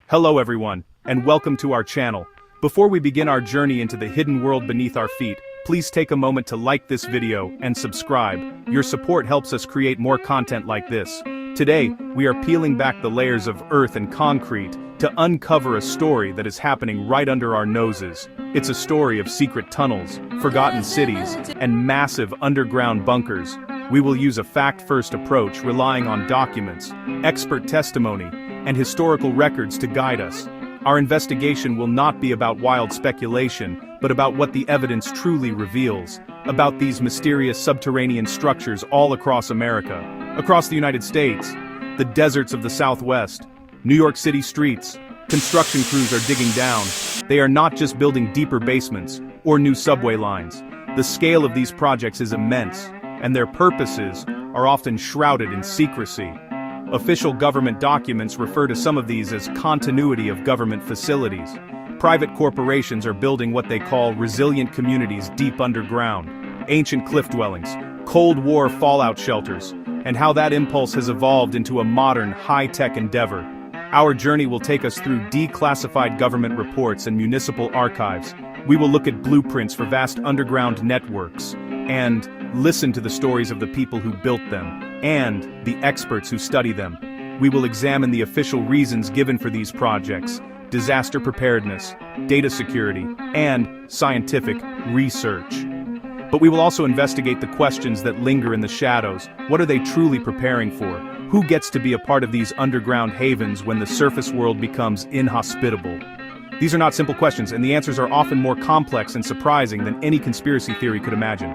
Hello everyone, and welcome to our channel. Before we begin our journey into the hidden world beneath our feet, please take a moment to like this video and subscribe. Your support helps us create more content like this. Today, we are peeling back the layers of earth and concrete to uncover a story that is happening right under our noses. It's a story of secret tunnels, forgotten cities, and massive underground bunkers. We will use a fact-first approach relying on documents, expert testimony, and historical records to guide us. Our investigation will not be about wild speculation, but about what the evidence truly reveals, about these mysterious subterranean structures all across America, across the United States, the deserts of the Southwest, New York City streets. Construction crews are digging down. They are not just building deeper basements or new subway lines. The scale of these projects is immense, and their purposes are often shrouded in secrecy. Official government documents refer to some of these as continuity of government facilities. Private corporations are building what they call resilient communities deep underground, ancient cliff dwellings, Cold War fallout shelters, and how that impulse has evolved into a modern, high-tech endeavor. Our journey will take us through declassified government reports and municipal archives. We will look at blueprints for vast underground networks, and listen to the stories of the people who built them, and the experts who study them. We will examine the official reasons given for these projects, disaster preparedness, data security, and scientific research. But we will also investigate the questions that linger in the shadows. What are they truly preparing for? Who gets to be a part of these underground havens when the surface world becomes inhospitable? These are not simple questions, and the answers are often more complex and surprising than any conspiracy theory could imagine.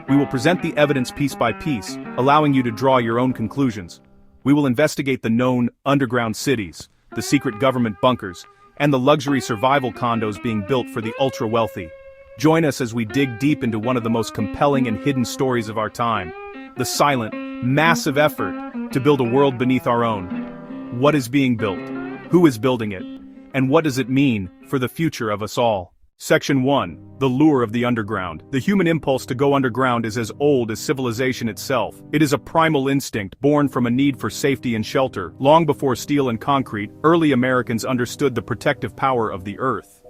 We will present the evidence piece by piece, allowing you to draw your own conclusions. We will investigate the known underground cities, the secret government bunkers, and the luxury survival condos being built for the ultra-wealthy. Join us as we dig deep into one of the most compelling and hidden stories of our time, the silent, massive effort to build a world beneath our own. What is being built? Who is building it? And what does it mean for the future of us all? Section 1. The lure of the underground. The human impulse to go underground is as old as civilization itself. It is a primal instinct born from a need for safety and shelter. Long before steel and concrete, early Americans understood the protective power of the earth.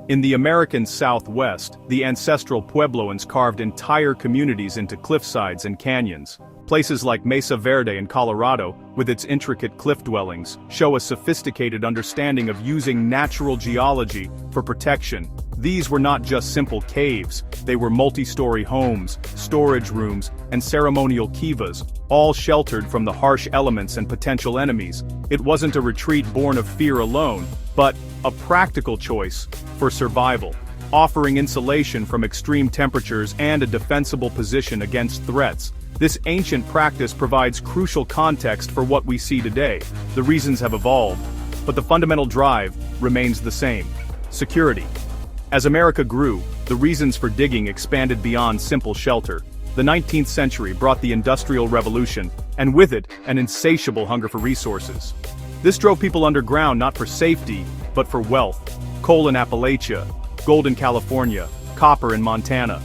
In the American Southwest, the ancestral Puebloans carved entire communities into cliffsides and canyons. Places like Mesa Verde in Colorado, with its intricate cliff dwellings, show a sophisticated understanding of using natural geology for protection. These were not just simple caves, they were multi-story homes, storage rooms, and ceremonial kivas, all sheltered from the harsh elements and potential enemies. It wasn't a retreat born of fear alone, but a practical choice for survival, offering insulation from extreme temperatures and a defensible position against threats. This ancient practice provides crucial context for what we see today. The reasons have evolved, but the fundamental drive remains the same: security. As America grew, the reasons for digging expanded beyond simple shelter. The 19th century brought the Industrial Revolution, and with it, an insatiable hunger for resources. This drove people underground not for safety, but for wealth. Coal in Appalachia, gold in California, copper in Montana.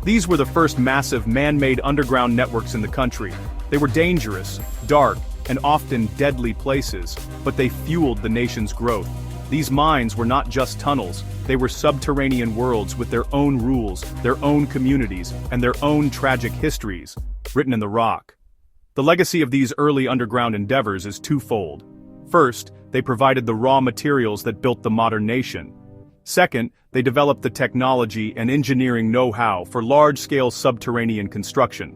These were the first massive man-made underground networks in the country. They were dangerous, dark, and often deadly places, but they fueled the nation's growth. These mines were not just tunnels, they were subterranean worlds with their own rules, their own communities, and their own tragic histories, written in the rock. The legacy of these early underground endeavors is twofold. First, they provided the raw materials that built the modern nation. Second, they developed the technology and engineering know-how for large-scale subterranean construction.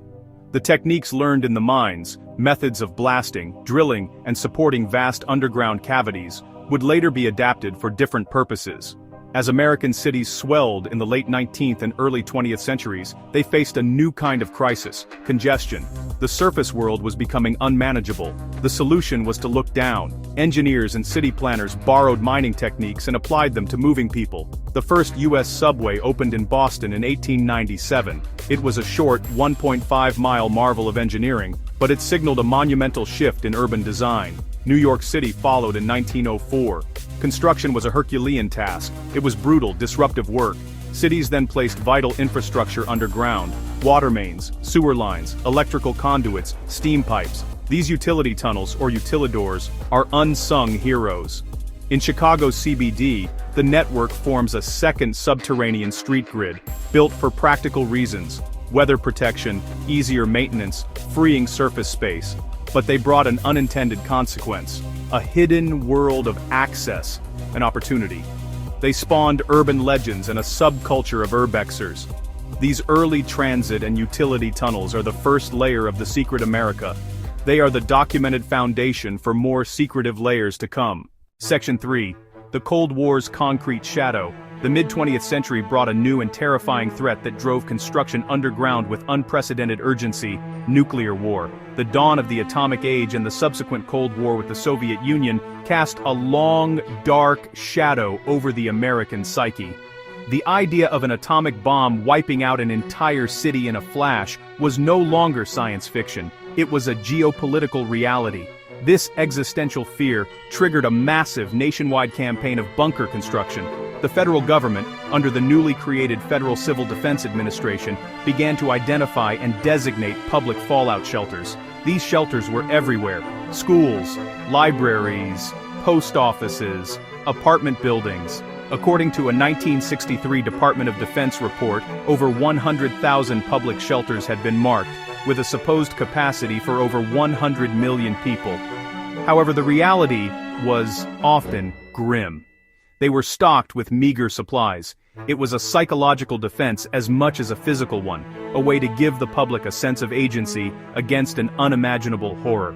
The techniques learned in the mines, methods of blasting, drilling, and supporting vast underground cavities, would later be adapted for different purposes. As American cities swelled in the late 19th and early 20th centuries, they faced a new kind of crisis: congestion. The surface world was becoming unmanageable. The solution was to look down. Engineers and city planners borrowed mining techniques and applied them to moving people. The first U.S. subway opened in Boston in 1897. It was a short, 1.5-mile marvel of engineering, but it signaled a monumental shift in urban design. New York City followed in 1904. Construction was a Herculean task. It was brutal, disruptive work. Cities then placed vital infrastructure underground: water mains, sewer lines, electrical conduits, steam pipes. These utility tunnels, or utilidors, are unsung heroes. In Chicago's CBD, the network forms a second subterranean street grid, built for practical reasons: weather protection, easier maintenance, freeing surface space. But they brought an unintended consequence: a hidden world of access and opportunity. They spawned urban legends and a subculture of urbexers. These early transit and utility tunnels are the first layer of the secret America. They are the documented foundation for more secretive layers to come. Section 3. The Cold War's concrete shadow. The mid-20th century brought a new and terrifying threat that drove construction underground with unprecedented urgency: nuclear war. The dawn of the atomic age and the subsequent Cold War with the Soviet Union cast a long, dark shadow over the American psyche. The idea of an atomic bomb wiping out an entire city in a flash was no longer science fiction. It was a geopolitical reality. This existential fear triggered a massive nationwide campaign of bunker construction. The federal government, under the newly created Federal Civil Defense Administration, began to identify and designate public fallout shelters. These shelters were everywhere: schools, libraries, post offices, apartment buildings. According to a 1963 Department of Defense report, over 100,000 public shelters had been marked, with a supposed capacity for over 100 million people. However, the reality was often grim. They were stocked with meager supplies. It was a psychological defense as much as a physical one, a way to give the public a sense of agency against an unimaginable horror.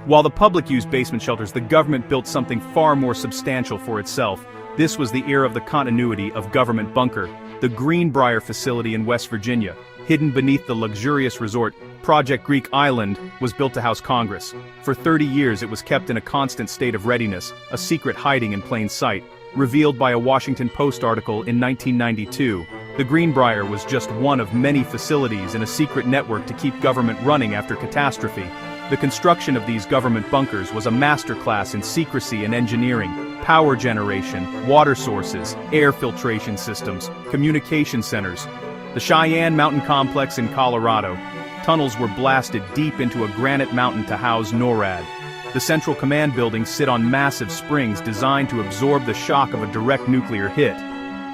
While the public used basement shelters, the government built something far more substantial for itself. This was the era of the continuity of government bunker, the Greenbrier facility in West Virginia. Hidden beneath the luxurious resort, Project Greek Island was built to house Congress. For 30 years it was kept in a constant state of readiness, a secret hiding in plain sight. Revealed by a Washington Post article in 1992, the Greenbrier was just one of many facilities in a secret network to keep government running after catastrophe. The construction of these government bunkers was a masterclass in secrecy and engineering: power generation, water sources, air filtration systems, communication centers. The Cheyenne Mountain Complex in Colorado. Tunnels were blasted deep into a granite mountain to house NORAD. The Central Command buildings sit on massive springs designed to absorb the shock of a direct nuclear hit.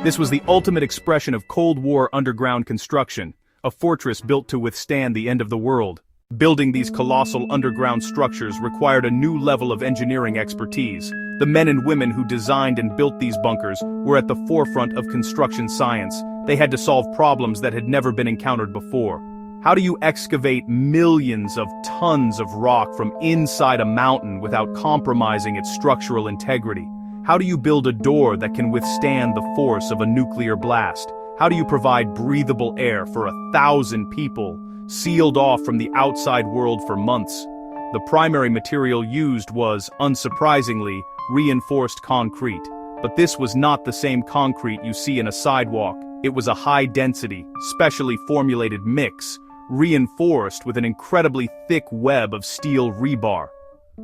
This was the ultimate expression of Cold War underground construction, a fortress built to withstand the end of the world. Building these colossal underground structures required a new level of engineering expertise. The men and women who designed and built these bunkers were at the forefront of construction science. They had to solve problems that had never been encountered before. How do you excavate millions of tons of rock from inside a mountain without compromising its structural integrity? How do you build a door that can withstand the force of a nuclear blast? How do you provide breathable air for 1,000 people, sealed off from the outside world for months? The primary material used was, unsurprisingly, reinforced concrete. But this was not the same concrete you see in a sidewalk. It was a high-density, specially formulated mix, reinforced with an incredibly thick web of steel rebar.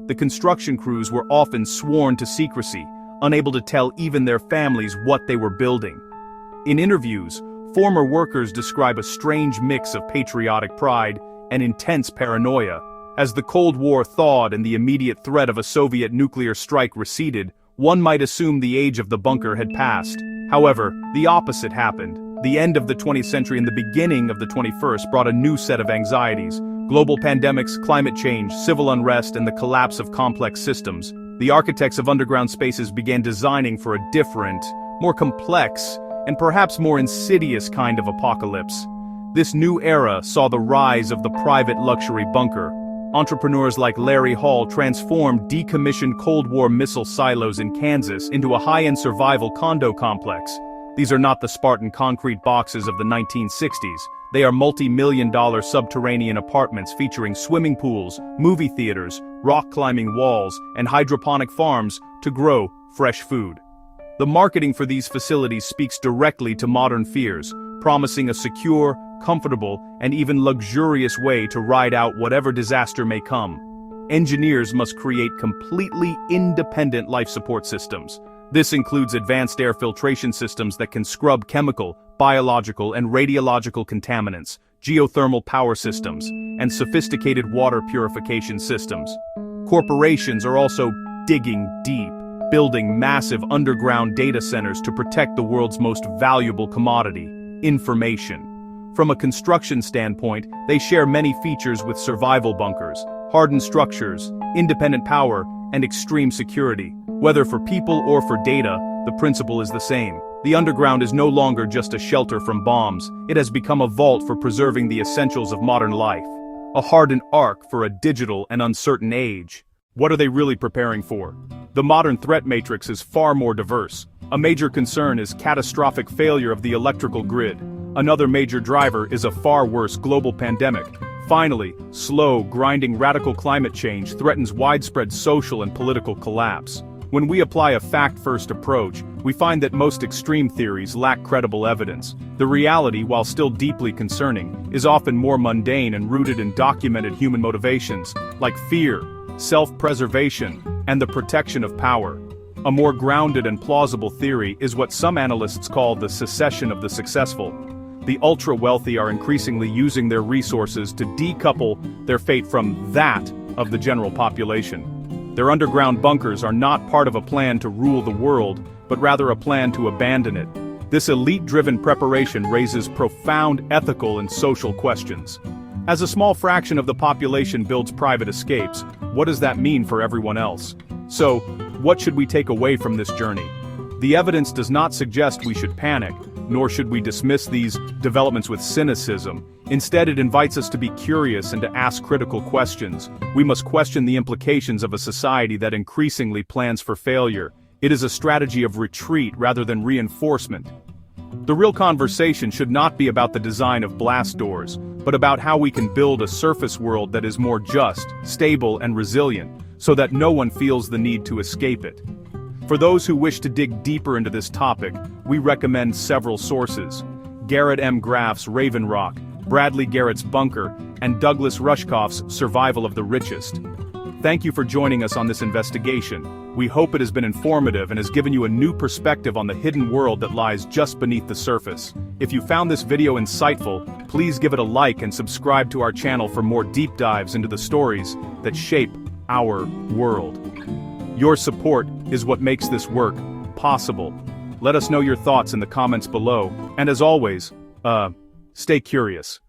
The construction crews were often sworn to secrecy, unable to tell even their families what they were building. In interviews, former workers describe a strange mix of patriotic pride and intense paranoia. As the Cold War thawed and the immediate threat of a Soviet nuclear strike receded, one might assume the age of the bunker had passed. However, the opposite happened. The end of the 20th century and the beginning of the 21st brought a new set of anxieties: global pandemics, climate change, civil unrest, and the collapse of complex systems. The architects of underground spaces began designing for a different, more complex, and perhaps more insidious kind of apocalypse. This new era saw the rise of the private luxury bunker. Entrepreneurs like Larry Hall transformed decommissioned Cold War missile silos in Kansas into a high-end survival condo complex. These are not the Spartan concrete boxes of the 1960s. They are multi-million-dollar subterranean apartments featuring swimming pools, movie theaters, rock-climbing walls, and hydroponic farms to grow fresh food. The marketing for these facilities speaks directly to modern fears, promising a secure, comfortable, and even luxurious way to ride out whatever disaster may come. Engineers must create completely independent life support systems. This includes advanced air filtration systems that can scrub chemical, biological, and radiological contaminants, geothermal power systems, and sophisticated water purification systems. Corporations are also digging deep. building massive underground data centers to protect the world's most valuable commodity, information. From a construction standpoint, they share many features with survival bunkers, hardened structures, independent power, and extreme security. Whether for people or for data, the principle is the same. The underground is no longer just a shelter from bombs, it has become a vault for preserving the essentials of modern life. A hardened ark for a digital and uncertain age. What are they really preparing for? The modern threat matrix is far more diverse. A major concern is catastrophic failure of the electrical grid. Another major driver is a far worse global pandemic. Finally, slow, grinding radical climate change threatens widespread social and political collapse. When we apply a fact-first approach, we find that most extreme theories lack credible evidence. The reality, while still deeply concerning, is often more mundane and rooted in documented human motivations, like fear, self-preservation, and the protection of power. A more grounded and plausible theory is what some analysts call the secession of the successful. The ultra-wealthy are increasingly using their resources to decouple their fate from that of the general population. Their underground bunkers are not part of a plan to rule the world, but rather a plan to abandon it. This elite-driven preparation raises profound ethical and social questions. As a small fraction of the population builds private escapes, what does that mean for everyone else? So, what should we take away from this journey? The evidence does not suggest we should panic, nor should we dismiss these developments with cynicism. Instead, it invites us to be curious and to ask critical questions. We must question the implications of a society that increasingly plans for failure. It is a strategy of retreat rather than reinforcement. The real conversation should not be about the design of blast doors, but about how we can build a surface world that is more just, stable, and resilient, so that no one feels the need to escape it. For those who wish to dig deeper into this topic, we recommend several sources: Garrett M. Graff's Raven Rock, Bradley Garrett's Bunker, and Douglas Rushkoff's Survival of the Richest. Thank you for joining us on this investigation. We hope it has been informative and has given you a new perspective on the hidden world that lies just beneath the surface. If you found this video insightful, please give it a like and subscribe to our channel for more deep dives into the stories that shape our world. Your support is what makes this work possible. Let us know your thoughts in the comments below, and as always, stay curious.